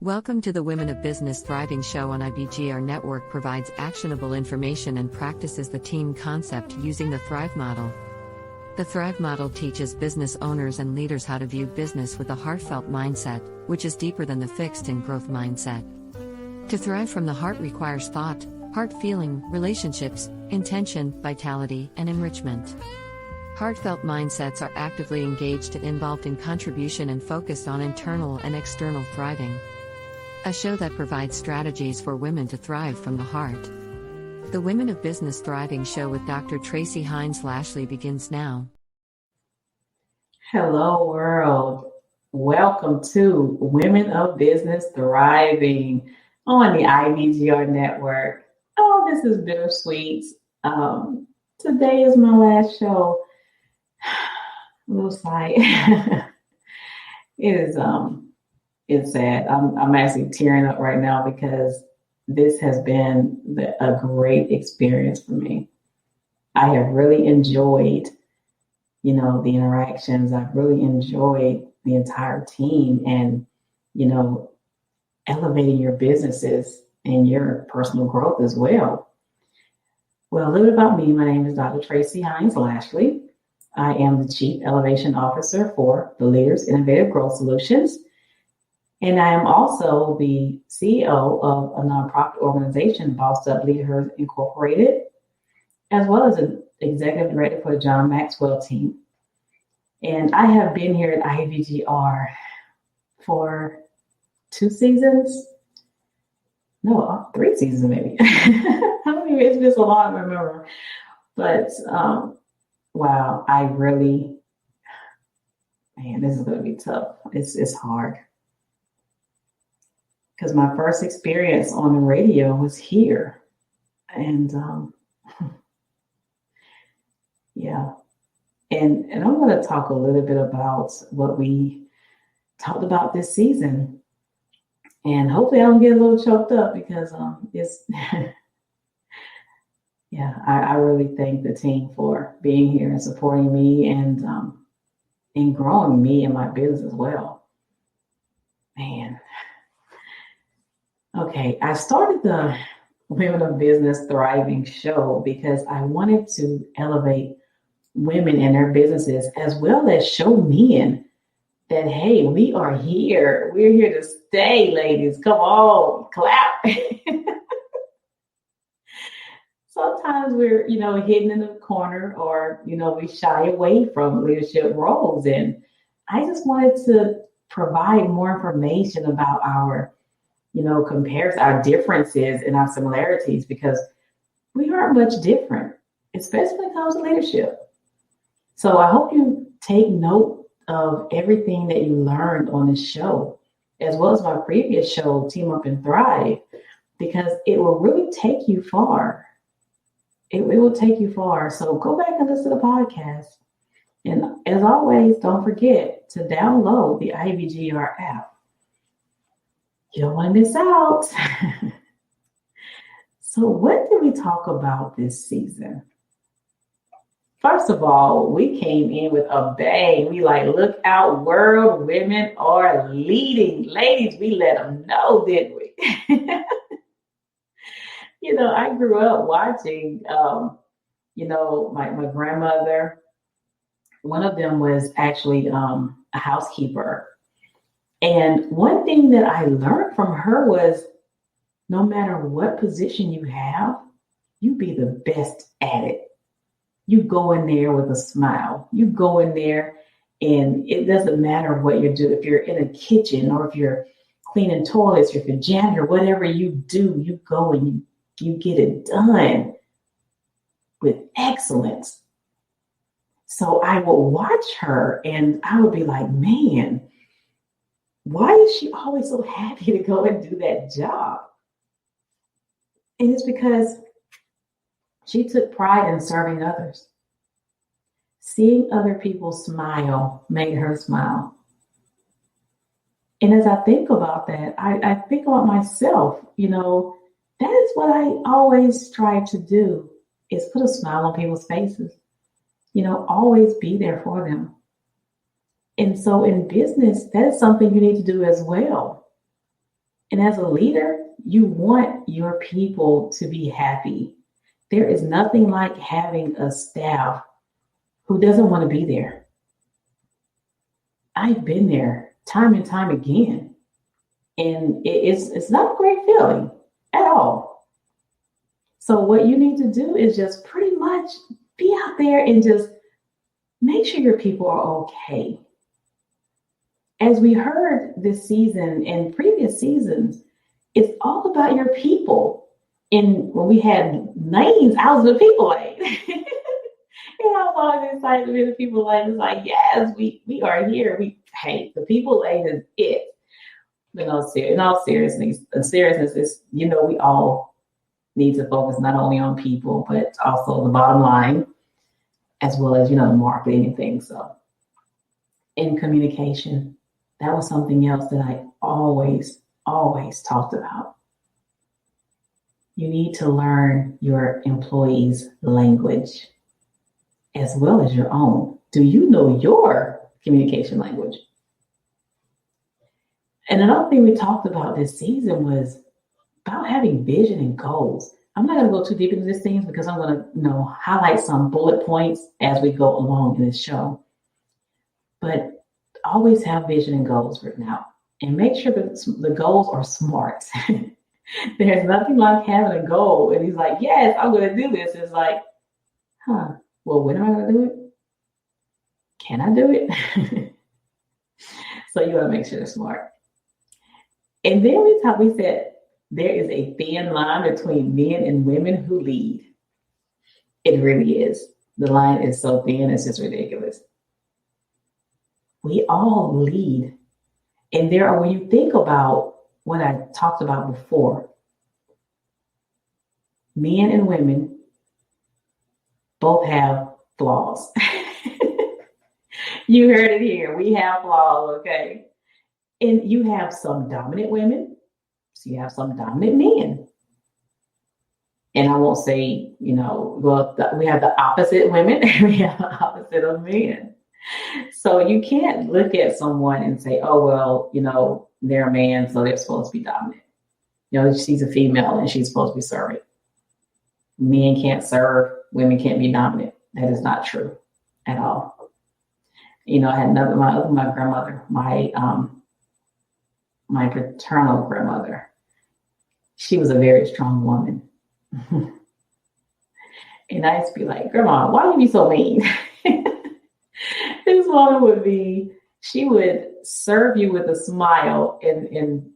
Welcome to the Women of Business Thriving Show on IBGR Network provides actionable information and practices the team concept using the Thrive model. The Thrive model teaches business owners and leaders how to view business with a heartfelt mindset, which is deeper than the fixed and growth mindset. To thrive from the heart requires thought, heart feeling, relationships, intention, vitality, and enrichment. Heartfelt mindsets are actively engaged and involved in contribution and focused on internal and external thriving. A show that provides strategies for women to thrive from the heart. The Women of Business Thriving Show with Dr. Tracie Lashley begins now. Hello, world. Welcome to Women of Business Thriving on the IBGR Network. Oh, this is bittersweet. Today is my last show. A little sigh. It's sad. I'm actually tearing up right now because this has been a great experience for me. I have really enjoyed, the interactions. I've really enjoyed the entire team and, elevating your businesses and your personal growth as well. Well, a little bit about me. My name is Dr. Tracie Lashley. I am the Chief Elevation Officer for the Leaders Innovative Growth Solutions. And I am also the CEO of a nonprofit organization, Bossed Up Leaders Incorporated, as well as an executive director for the John Maxwell team. And I have been here at IBGR for 2 seasons. No, 3 seasons maybe. It's been so long, I don't remember. But wow, this is going to be tough. It's hard. Because my first experience on the radio was here. And yeah. And I'm going to talk a little bit about what we talked about this season. And hopefully I don't get a little choked up because it's, yeah, I really thank the team for being here and supporting me and growing me and my business as well. Man. Okay, I started the Women of Business Thriving show because I wanted to elevate women in their businesses as well as show men that, hey, we are here. We're here to stay, ladies. Come on, clap. Sometimes we're, hidden in the corner or, we shy away from leadership roles. And I just wanted to provide more information about our compares our differences and our similarities because we aren't much different, especially when it comes to leadership. So I hope you take note of everything that you learned on this show, as well as my previous show, Team Up and Thrive, because it will really take you far. It will take you far. So go back and listen to the podcast. And as always, don't forget to download the IBGR app. You don't want to miss out. So what did we talk about this season? First of all, we came in with a bang. We look out, world, women are leading. Ladies, we let them know, didn't we? I grew up watching, my grandmother. One of them was actually a housekeeper. And one thing that I learned from her was no matter what position you have, you be the best at it. You go in there with a smile. You go in there and it doesn't matter what you do. If you're in a kitchen or if you're cleaning toilets or if you're janitor, whatever you do, you go and you get it done with excellence. So I will watch her and I would be like, man, why is she always so happy to go and do that job? And it's because she took pride in serving others. Seeing other people smile made her smile. And as I think about that, I think about myself, that is what I always strive to do is put a smile on people's faces, always be there for them. And so in business, that is something you need to do as well. And as a leader, you want your people to be happy. There is nothing like having a staff who doesn't want to be there. I've been there time and time again. And it's not a great feeling at all. So what you need to do is just pretty much be out there and just make sure your people are okay. As we heard this season and previous seasons, it's all about your people. And when we had names, I was the people lane. And I was always excited to be the people lane. It's like, yes, we are here. The people lane is it. But in all seriousness, is, we all need to focus not only on people, but also the bottom line, as well as, the marketing and things. So in communication, that was something else that I always talked about. You need to learn your employees' language as well as your own. Do you know your communication language? And another thing we talked about this season was about having vision and goals. I'm not going to go too deep into these things because I'm going to, highlight some bullet points as we go along in this show. But always have vision and goals written out and make sure that the goals are smart. There's nothing like having a goal and he's like, yes, I'm going to do this. It's like, well, when am I going to do it? Can I do it? So you want to make sure they're smart. And then we said there is a thin line between men and women who lead. It really is. The line is so thin, it's just ridiculous. We all lead. And when you think about what I talked about before, men and women both have flaws. You heard it here. We have flaws, okay? And you have some dominant women, so you have some dominant men. And I won't say, we have the opposite women, and we have the opposite of men. So you can't look at someone and say, oh, well, they're a man, so they're supposed to be dominant. She's a female and she's supposed to be serving. Men can't serve, women can't be dominant. That is not true at all. I had my grandmother, my paternal grandmother. She was a very strong woman. And I used to be like, Grandma, why are you so mean? This woman she would serve you with a smile and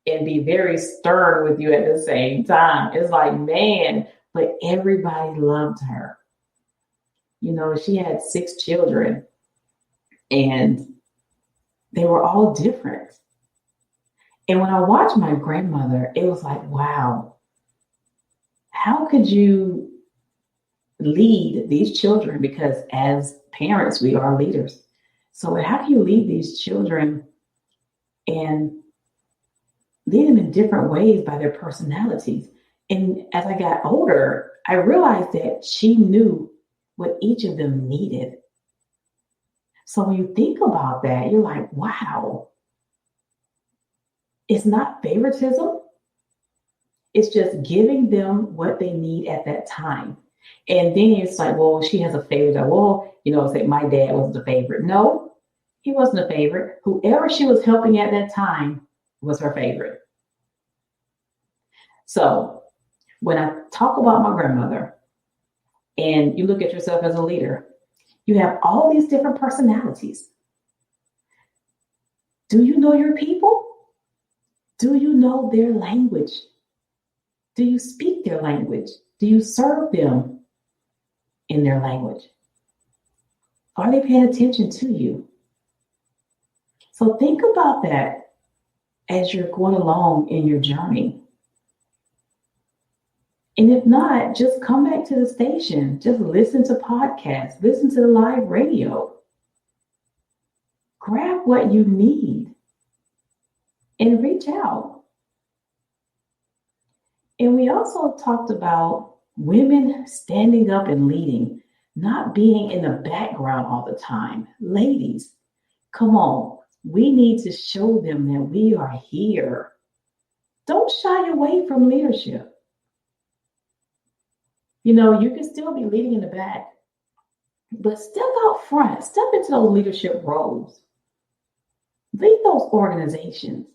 be very stern with you at the same time. It's like, man, but everybody loved her. She had 6 children and they were all different. And when I watched my grandmother, it was like, wow, how could you lead these children? Because as parents, we are leaders. So how can you lead these children and lead them in different ways by their personalities? And as I got older, I realized that she knew what each of them needed. So when you think about that, you're like, wow, it's not favoritism. It's just giving them what they need at that time. And then it's like, well, she has a favorite. Well, say my dad was the favorite. No, he wasn't a favorite. Whoever she was helping at that time was her favorite. So when I talk about my grandmother and you look at yourself as a leader, you have all these different personalities. Do you know your people? Do you know their language? Do you speak their language? Do you serve them in their language? Are they paying attention to you? So think about that as you're going along in your journey. And if not, just come back to the station. Just listen to podcasts. Listen to the live radio. Grab what you need and reach out. And we also talked about women standing up and leading, not being in the background all the time. Ladies, come on. We need to show them that we are here. Don't shy away from leadership. You know, you can still be leading in the back, but step out front, step into those leadership roles. Lead those organizations.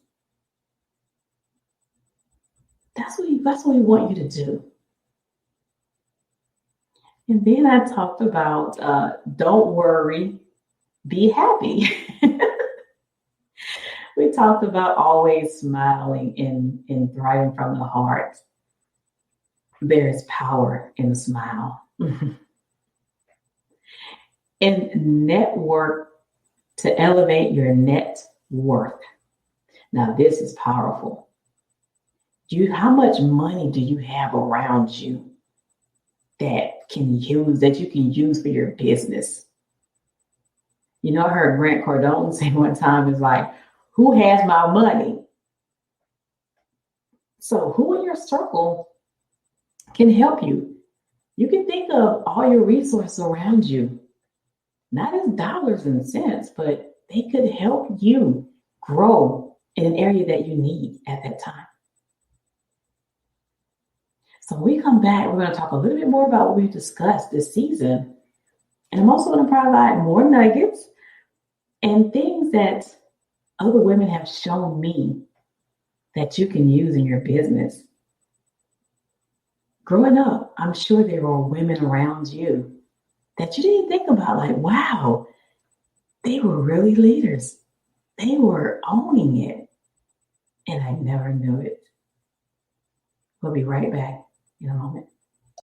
That's what we want you to do. And then I talked about don't worry, be happy. We talked about always smiling and thriving from the heart. There is power in the smile. And network to elevate your net worth. Now, this is powerful. How much money do you have around you that you can use for your business? You know, I heard Grant Cardone say one time, is like, who has my money? So who in your circle can help you? You can think of all your resources around you, not as dollars and cents, but they could help you grow in an area that you need at that time. So when we come back, we're going to talk a little bit more about what we discussed this season. And I'm also going to provide more nuggets and things that other women have shown me that you can use in your business. Growing up, I'm sure there were women around you that you didn't think about, like, wow, they were really leaders. They were owning it. And I never knew it. We'll be right back in a moment.